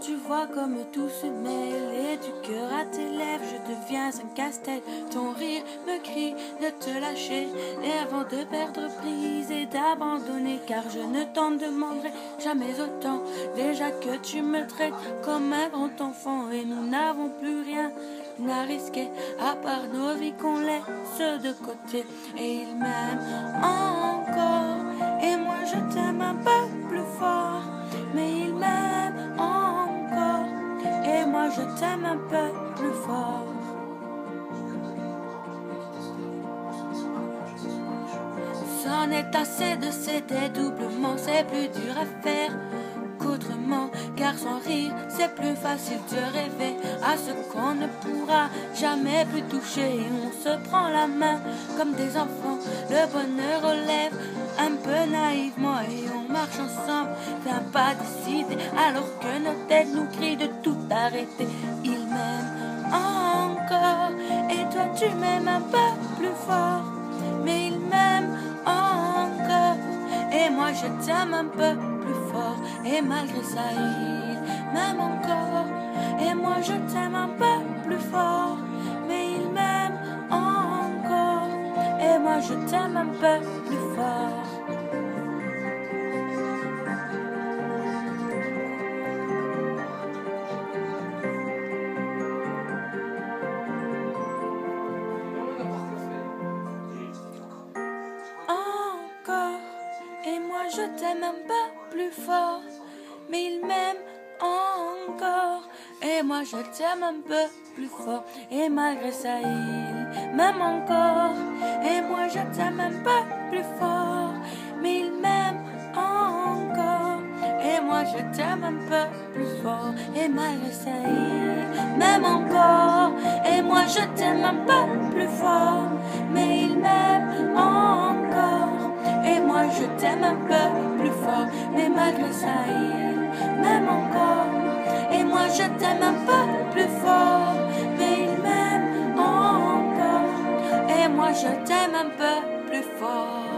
tu vois comme tout se mêle et du cœur à tes lèvres je deviens un casse-tête. Ton rire me crie de te lâcher et avant de perdre prise et d'abandonner, car je ne t'en demanderai jamais autant. Déjà que tu me traites comme un grand enfant et nous n'avons plus rien à risquer à part nos vies qu'on laisse de côté. Et il m'aime encore et moi je t'aime un peu plus fort, mais il m'aime encore et moi je t'aime un peu plus fort. C'en est assez de ces dédoublements, c'est plus dur à faire qu'autrement, car sans rire c'est plus facile de rêver à ce qu'on ne pourra jamais plus toucher. On se prend la main comme des enfants, le bonheur aux lèvres un peu naïvement et on marche ensemble d'un pas décidé alors que nos têtes nous crient de tout arrêter. Il m'aime encore et toi tu m'aimes un peu plus fort, mais il m'aime encore et moi je t'aime un peu plus fort. Et malgré ça il m'aime encore et moi je t'aime un peu plus fort, mais il m'aime encore et moi je t'aime un peu plus fort. Encore et moi je t'aime un peu plus fort, mais il m'aime encore et moi je t'aime un peu plus fort. Et malgré ça il m'aime encore et moi je t'aime un peu plus fort, mais il m'aime encore et moi je t'aime un peu plus fort. Et malgré ça il m'aime encore et moi je t'aime un peu plus fort, mais il m'aime encore et moi je t'aime un peu plus fort. Mais malgré ça il m'aime encore et moi je t'aime un peu plus fort, mais il m'aime encore et moi je t'aime un peu plus fort.